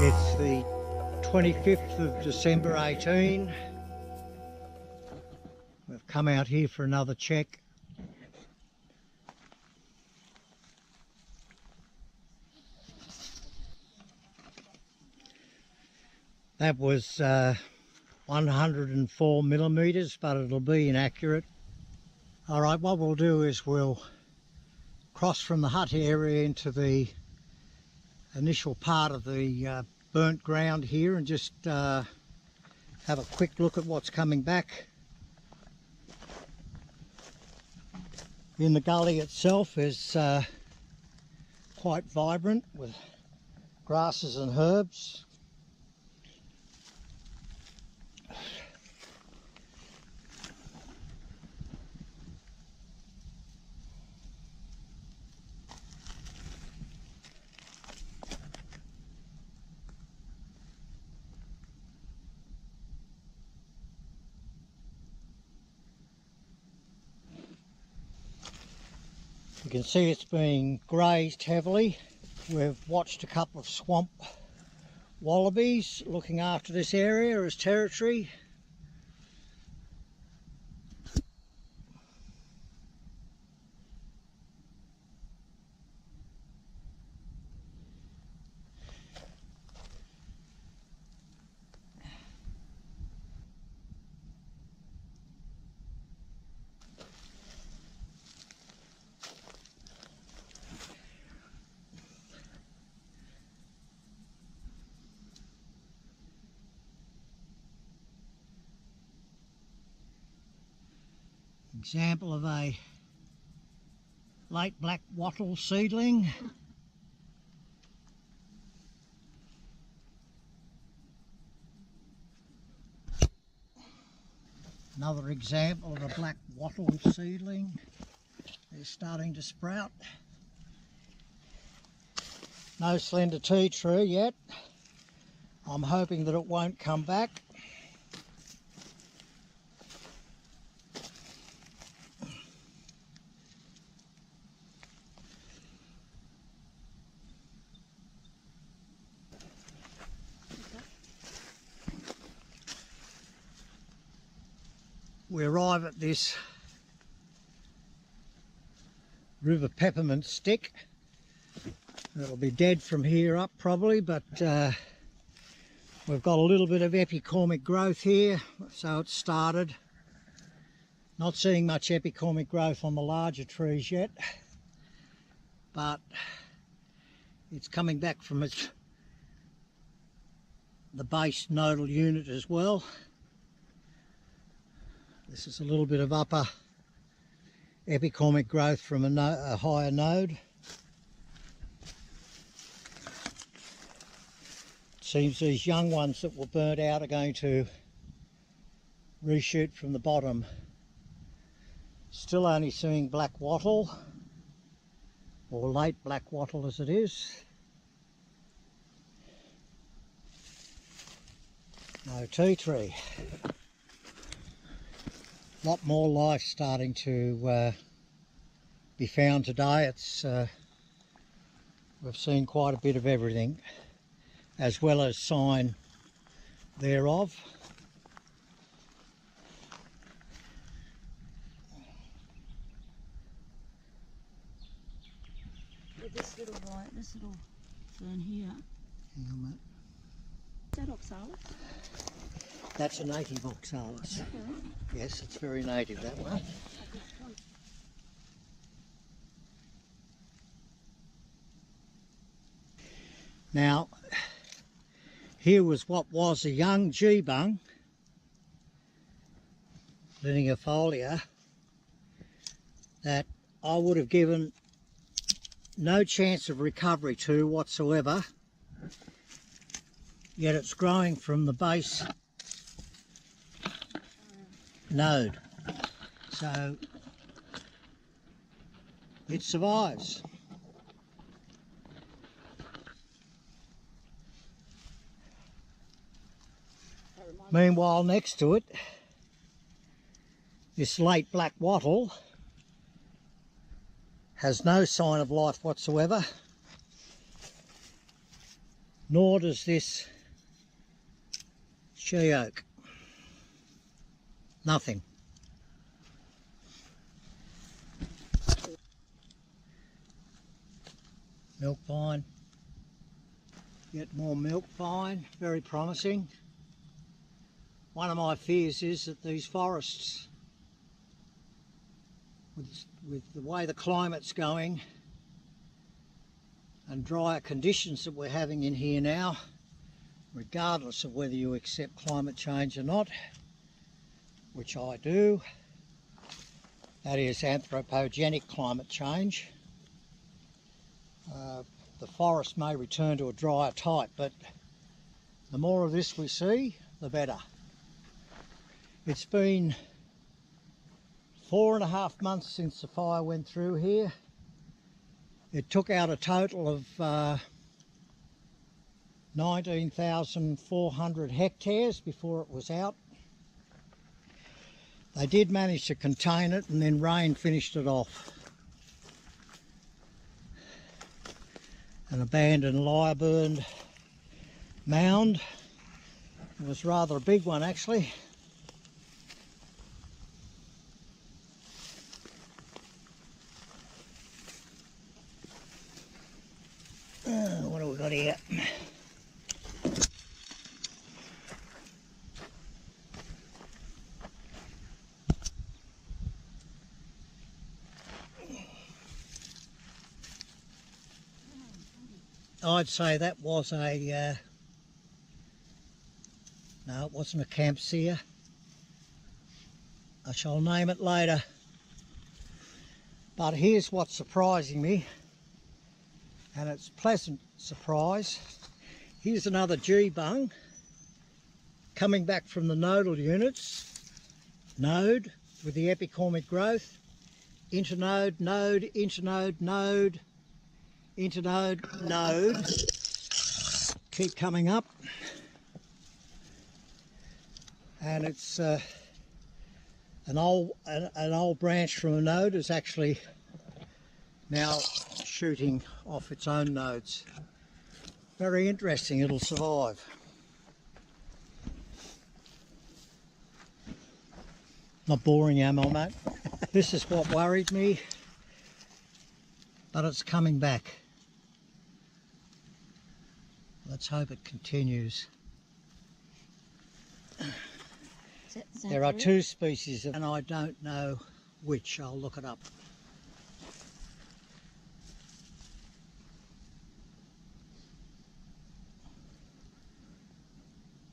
It's the 25th of December 18. We've come out here for another check. That was 104 millimetres, but it'll be inaccurate. Alright, what we'll do is we'll cross from the hut area into the initial part of the burnt ground here and just have a quick look at what's coming back. In the gully itself is quite vibrant with grasses and herbs. You can see it's being grazed heavily. We've watched a couple of swamp wallabies looking after this area as territory. Example of a late black wattle seedling. Another example of a black wattle seedling. They're starting to sprout. No slender tea tree yet. I'm hoping that it won't come back. We arrive at this river peppermint stick. It'll be dead from here up probably, but we've got a little bit of epicormic growth here, so it's started. Not seeing much epicormic growth on the larger trees yet, but it's coming back from the base nodal unit as well. This is a little bit of upper epicormic growth from a higher node. It seems these young ones that were burnt out are going to reshoot from the bottom. Still only seeing black wattle, or late black wattle as it is. No tea tree. Lot more life starting to be found today. It's we've seen quite a bit of everything, as well as sign thereof. This little fern here. Hang on, mate. Is that oxalis? That's a native oxalis. Yes, it's very native, that one. Now, here was what was a young G-bung, lineafolia, that I would have given no chance of recovery to whatsoever, yet it's growing from the base node, so it survives. Meanwhile, next to it, this late black wattle has no sign of life whatsoever. nor does this she oak. Nothing. Milk vine. Get more milk vine, very promising. One of my fears is that these forests, with the way the climate's going and drier conditions that we're having in here now, regardless of whether you accept climate change or not, which I do, that is anthropogenic climate change, the forest may return to a drier type, but the more of this we see, the better. It's been 4.5 months since the fire went through here. It took out a total of 19,400 hectares before it was out. They did manage to contain it, and then rain finished it off. An abandoned lyre-burned mound. It was rather a big one actually. What have we got here? I'd say that was a, no, it wasn't a campseer. I shall name it later. But here's what's surprising me, and it's a pleasant surprise. Here's another G-bung coming back from the nodal units. Node with the epicormic growth. Internode, node, internode, node. Internode, node, keep coming up, and it's an old branch from a node is actually now shooting off its own nodes. Very interesting, it'll survive. Not boring, am I, mate? This is what worried me, but it's coming back. Let's hope it continues. There are two species, and I don't know which. I'll look it up.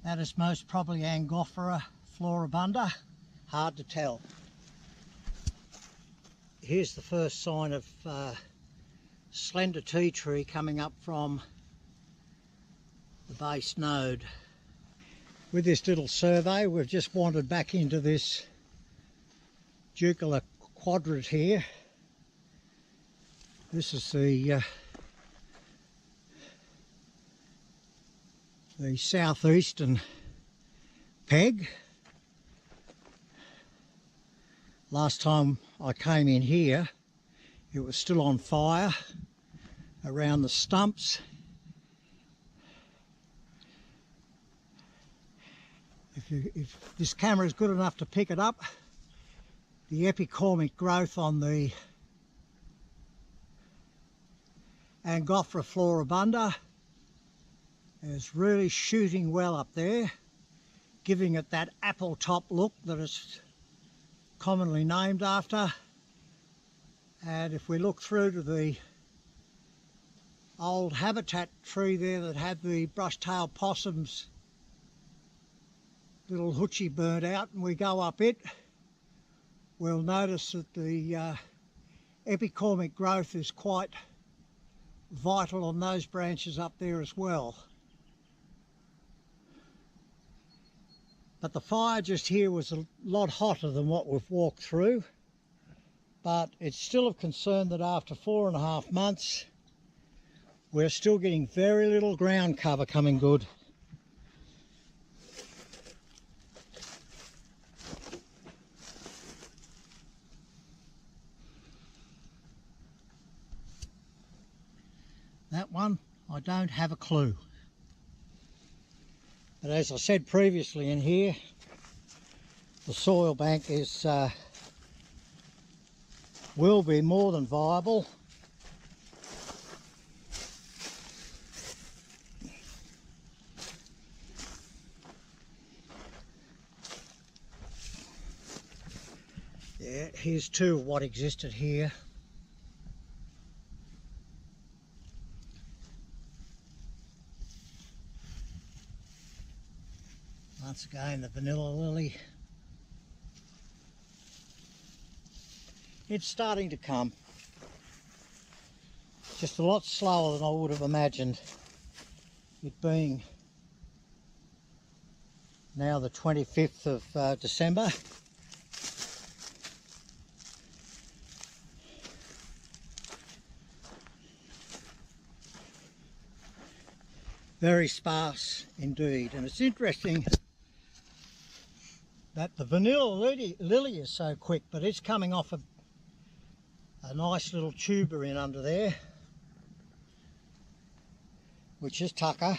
That is most probably Angophora floribunda. Hard to tell. Here's the first sign of slender tea tree coming up from the base node. With this little survey, we've just wandered back into this Tjukula quadrant here. This is the southeastern peg. Last time I came in here, it was still on fire around the stumps. If this camera is good enough to pick it up, the epicormic growth on the Angophora floribunda is really shooting well up there, giving it that apple top look that it's commonly named after. And if we look through to the old habitat tree there that had the brush-tailed possums little hoochie burnt out, and we go up it, we'll notice that the epicormic growth is quite vital on those branches up there as well. But the fire just here was a lot hotter than what we've walked through, but it's still of concern that after 4.5 months we're still getting very little ground cover coming good. That one, I don't have a clue. But as I said previously in here, the soil bank is will be more than viable. Yeah, here's two of what existed here. Once again, the vanilla lily. It's starting to come. Just a lot slower than I would have imagined, it being now the 25th of December. Very sparse indeed, and it's interesting that the vanilla lily is so quick, but it's coming off a nice little tuber in under there, which is tucker.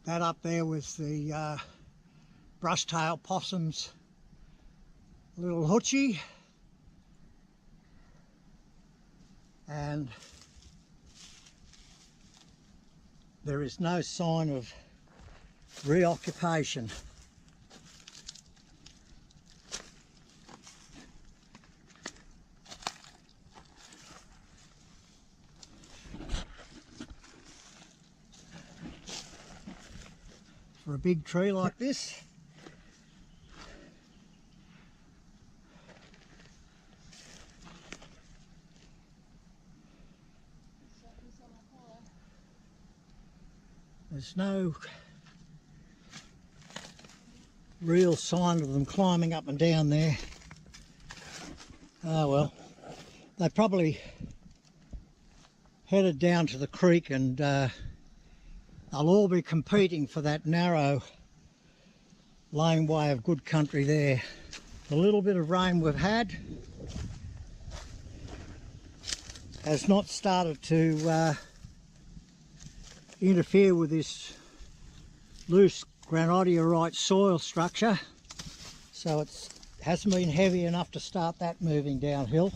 That up there was the brush-tailed possum's little hoochie, and there is no sign of reoccupation. For a big tree like this, there's no real sign of them climbing up and down there. Oh well, they probably headed down to the creek, and they'll all be competing for that narrow laneway of good country there. The little bit of rain we've had has not started to interfere with this loose granodiorite soil structure, so it hasn't been heavy enough to start that moving downhill.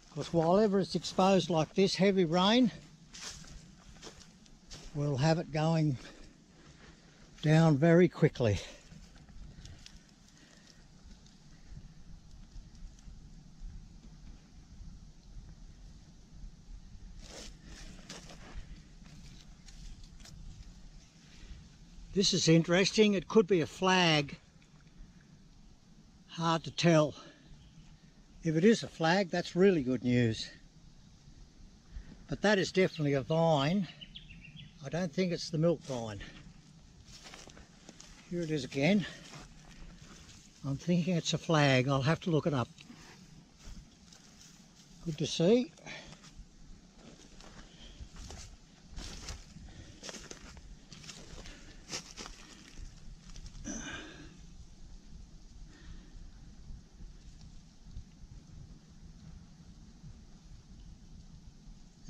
Because while ever it's exposed like this, heavy rain will have it going down very quickly. This is interesting. It could be a flag. Hard to tell. If it is a flag, that's really good news. But that is definitely a vine. I don't think it's the milk vine. Here it is again. I'm thinking it's a flag. I'll have to look it up. Good to see.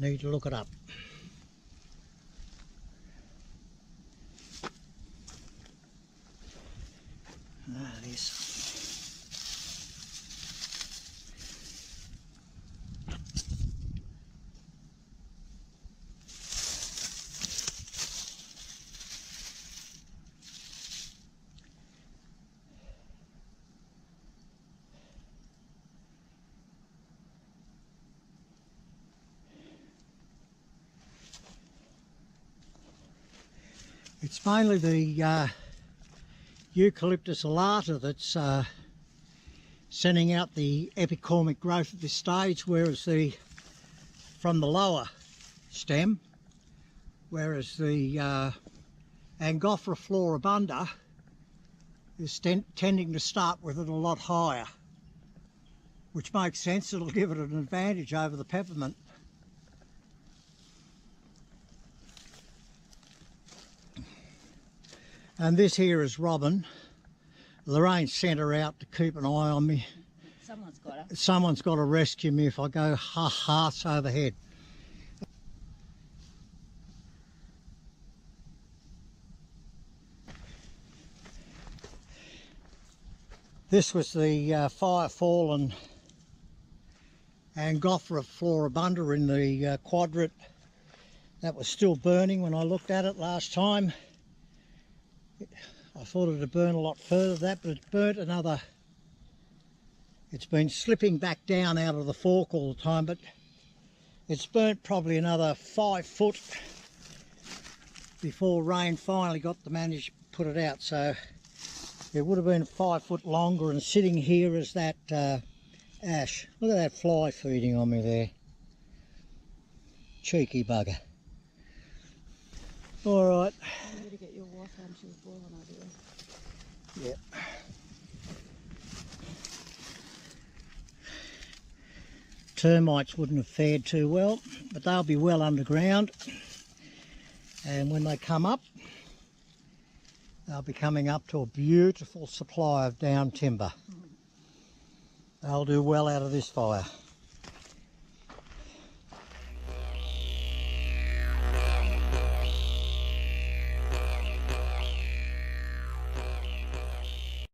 Need to look it up. This. It's mainly the Eucalyptus alata that's sending out the epicormic growth at this stage, whereas from the lower stem, whereas the Angophora floribunda is tending to start with it a lot higher, which makes sense. It'll give it an advantage over the peppermint. And this here is Robin. Lorraine sent her out to keep an eye on me. Someone's got her. Someone's got to rescue me if I go half overhead. This was the fire fallen Angophora floribunda in the quadrant that was still burning when I looked at it last time. I thought it would burn a lot further than that, but it's burnt another. It's been slipping back down out of the fork all the time, but it's burnt probably another 5 foot before rain finally got to manage to put it out. So it would have been 5 foot longer, and sitting here is that ash. Look at that fly feeding on me there. Cheeky bugger. All right. I'm going to get your wife home. She was boiling over there. Yep. Termites wouldn't have fared too well, but they'll be well underground, and when they come up, they'll be coming up to a beautiful supply of down timber. They'll do well out of this fire.